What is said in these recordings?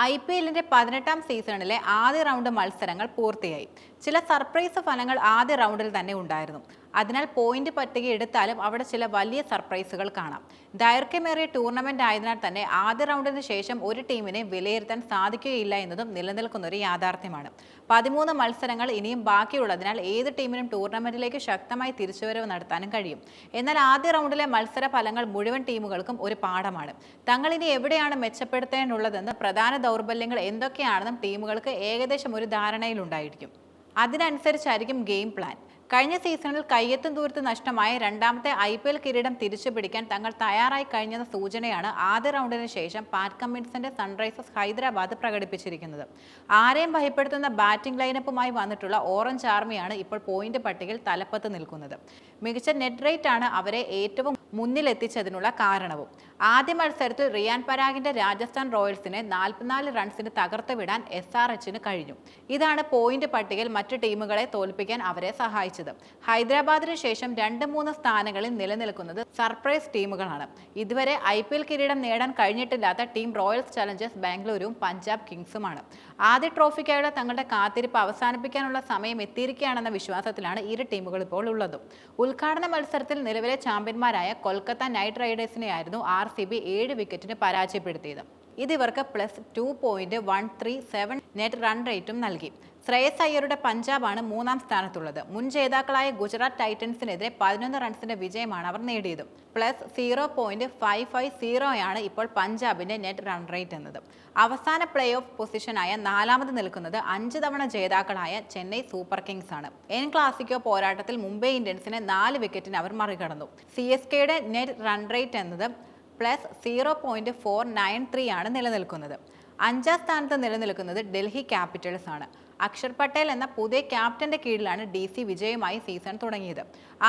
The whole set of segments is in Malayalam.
IPL-ന്റെ 18ാം സീസണിലെ ആദ്യ റൗണ്ട് മത്സരങ്ങൾ പൂർത്തിയായി. ചില സർപ്രൈസ് ഫലങ്ങൾ ആദ്യ റൗണ്ടിൽ തന്നെ ഉണ്ടായിരുന്നു. അതിനാൽ പോയിന്റ് പട്ടിക എടുത്താലും അവിടെ ചില വലിയ സർപ്രൈസുകൾ കാണാം. ദൈർഘ്യമേറിയ ടൂർണമെന്റ് ആയതിനാൽ തന്നെ ആദ്യ റൗണ്ടിന് ശേഷം ഒരു ടീമിനെ വിലയിരുത്താൻ സാധിക്കുകയില്ല എന്നതും നിലനിൽക്കുന്ന ഒരു യാഥാർത്ഥ്യമാണ്. 13 മത്സരങ്ങൾ ഇനിയും ബാക്കിയുള്ളതിനാൽ ഏത് ടീമിനും ടൂർണമെന്റിലേക്ക് ശക്തമായി തിരിച്ചുവരവ് നടത്താനും കഴിയും. എന്നാൽ ആദ്യ റൗണ്ടിലെ മത്സര ഫലങ്ങൾ മുഴുവൻ ടീമുകൾക്കും ഒരു പാഠമാണ്. തങ്ങൾ ഇനി എവിടെയാണ് മെച്ചപ്പെടുത്തേണ്ടുള്ളതെന്ന്, പ്രധാന ദൗർബല്യങ്ങൾ എന്തൊക്കെയാണെന്നും ടീമുകൾക്ക് ഏകദേശം ഒരു ധാരണയിലുണ്ടായിരിക്കും. അതിനനുസരിച്ചായിരിക്കും ഗെയിം പ്ലാൻ. കഴിഞ്ഞ സീസണിൽ കയ്യെത്തും ദൂരത്ത് നഷ്ടമായ രണ്ടാമത്തെ IPL കിരീടം തിരിച്ചുപിടിക്കാൻ തങ്ങൾ തയ്യാറായി കഴിഞ്ഞെന്ന സൂചനയാണ് ആദ്യ റൗണ്ടിന് ശേഷം പാറ്റ് കമ്മിൻസിന്റെ സൺറൈസേഴ്സ് ഹൈദരാബാദ് പ്രകടിപ്പിച്ചിരിക്കുന്നത്. ആരെയും ഭയപ്പെടുത്തുന്ന ബാറ്റിംഗ് ലൈനപ്പുമായി വന്നിട്ടുള്ള ഓറഞ്ച് ആർമിയാണ് ഇപ്പോൾ പോയിന്റ് പട്ടികയിൽ തലപ്പത്ത് നിൽക്കുന്നത്. മികച്ച നെറ്റ് റേറ്റ് ആണ് അവരെ ഏറ്റവും മുന്നിലെത്തിച്ചതിനുള്ള കാരണവും. ആദ്യ മത്സരത്തിൽ റിയാൻ പരാഗിന്റെ രാജസ്ഥാൻ റോയൽസിനെ 44 റൺസിന് തകർത്ത് വിടാൻ SRHന് കഴിഞ്ഞു. ഇതാണ് പോയിന്റ് പട്ടികയിൽ മറ്റ് ടീമുകളെ തോൽപ്പിക്കാൻ അവരെ സഹായിച്ചത്. ഹൈദരാബാദിന് ശേഷം 2-3 സ്ഥാനങ്ങളിൽ നിലനിൽക്കുന്നത് സർപ്രൈസ് ടീമുകളാണ്. ഇതുവരെ IPL കിരീടം നേടാൻ കഴിഞ്ഞിട്ടില്ലാത്ത ടീം റോയൽസ് ചലഞ്ചേഴ്സ് ബാംഗ്ലൂരും പഞ്ചാബ് കിങ്സുമാണ്. ആദ്യ ട്രോഫിക്കായുള്ള തങ്ങളുടെ കാത്തിരിപ്പ് അവസാനിപ്പിക്കാനുള്ള സമയം എത്തിയിരിക്കുകയാണെന്ന വിശ്വാസത്തിലാണ് ഇരു ടീമുകൾ ഇപ്പോൾ ഉള്ളത്. ഉദ്ഘാടന മത്സരത്തിൽ നിലവിലെ ചാമ്പ്യന്മാരായ കൊൽക്കത്ത നൈറ്റ് റൈഡേഴ്സിനെയായിരുന്നു RCB 7 വിക്കറ്റിന് പരാജയപ്പെടുത്തിയത്. ഇത് ഇവർക്ക് +2.137 നെറ്റ് റൺ റേറ്റും നൽകി. ശ്രേയസ് അയ്യരുടെ പഞ്ചാബാണ് 3ാം സ്ഥാനത്തുള്ളത്. മുൻ ജേതാക്കളായ ഗുജറാത്ത് ടൈറ്റൻസിനെതിരെ 11 റൺസിന്റെ വിജയമാണ് അവർ നേടിയത്. +0.550 ഇപ്പോൾ പഞ്ചാബിന്റെ നെറ്റ് റൺ റേറ്റ് എന്നത്. അവസാന പ്ലേ ഓഫ് പൊസിഷനായ 4ാമത് നിൽക്കുന്നത് 5 തവണ ജേതാക്കളായ ചെന്നൈ സൂപ്പർ കിങ്സ് ആണ്. എൻ ക്ലാസിക്കോ പോരാട്ടത്തിൽ മുംബൈ ഇന്ത്യൻസിനെ 4 വിക്കറ്റിന് അവർ മറികടന്നു. CSKയുടെ നെറ്റ് റൺ റേറ്റ് എന്നത് +0.493 ആണ് നിലനിൽക്കുന്നത്. 5ാം സ്ഥാനത്ത് നിലനിൽക്കുന്നത് ഡൽഹി ക്യാപിറ്റൽസ് ആണ്. അക്ഷർ പട്ടേൽ എന്ന പുതിയ ക്യാപ്റ്റന്റെ കീഴിലാണ് DC വിജയമായി സീസൺ തുടങ്ങിയത്.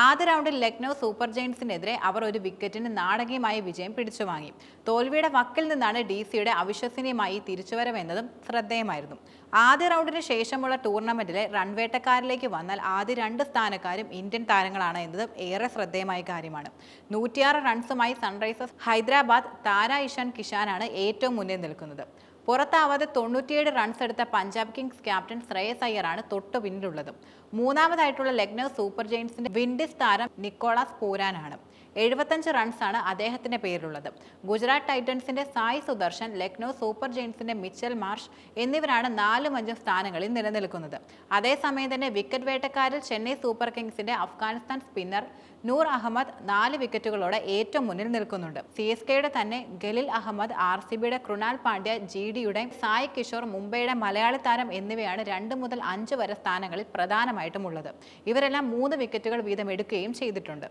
ആദ്യ റൗണ്ടിൽ ലക്നൗ സൂപ്പർ ജയൻസിനെതിരെ അവർ 1 വിക്കറ്റിന് നാടകീയമായ വിജയം പിടിച്ചുവാങ്ങി. തോൽവിയുടെ വക്കിൽ നിന്നാണ് DCയുടെ അവിശ്വസനീയമായി തിരിച്ചുവരവെന്നതും ശ്രദ്ധേയമായിരുന്നു. ആദ്യ റൗണ്ടിന് ശേഷമുള്ള ടൂർണമെന്റിലെ റൺവേട്ടക്കാരിലേക്ക് വന്നാൽ ആദ്യ 2 സ്ഥാനക്കാരും ഇന്ത്യൻ താരങ്ങളാണ് എന്നതും ഏറെ ശ്രദ്ധേയമായ കാര്യമാണ്. 106 റൺസുമായി സൺറൈസേഴ്സ് ഹൈദരാബാദ് താര ഇഷാൻ കിഷാനാണ് ഏറ്റവും മുന്നിൽ നിൽക്കുന്നത്. പുറത്താവാതെ 97 റൺസ് എടുത്ത പഞ്ചാബ് കിങ്സ് ക്യാപ്റ്റൻ ശ്രേയസ് അയ്യറാണ് തൊട്ടു പിന്നിലുള്ളത്. 3ാമതായിട്ടുള്ള ലക്നൗ സൂപ്പർ ജയൻസിന്റെ വിൻഡീസ് താരം നിക്കോളാസ് പൂരാനാണ്. 75 റൺസാണ് അദ്ദേഹത്തിന്റെ പേരിലുള്ളത്. ഗുജറാത്ത് ടൈറ്റൻസിന്റെ സായ് സുദർശൻ, ലക്നൗ സൂപ്പർ ജയൻസിന്റെ മിച്ചൽ മാർഷ് എന്നിവരാണ് 4ഉം 5ഉം സ്ഥാനങ്ങളിൽ നിലനിൽക്കുന്നത്. അതേസമയം തന്നെ വിക്കറ്റ് വേട്ടക്കാരിൽ ചെന്നൈ സൂപ്പർ കിങ്സിന്റെ അഫ്ഗാനിസ്ഥാൻ സ്പിന്നർ നൂർ അഹമ്മദ് 4 വിക്കറ്റുകളോടെ ഏറ്റവും മുന്നിൽ നിൽക്കുന്നുണ്ട്. CSKയുടെ തന്നെ ഖലീൽ അഹമ്മദ്, RCBയുടെ കൃണാൽ പാണ്ഡ്യ, GDയുടെ സായ് കിഷോർ, മുംബൈയുടെ മലയാളി താരം എന്നിവയാണ് 2 മുതൽ 5 വരെ സ്ഥാനങ്ങളിൽ പ്രധാനമായിട്ടും ഉള്ളത്. ഇവരെല്ലാം 3 വിക്കറ്റുകൾ വീതം എടുക്കുകയും ചെയ്തിട്ടുണ്ട്.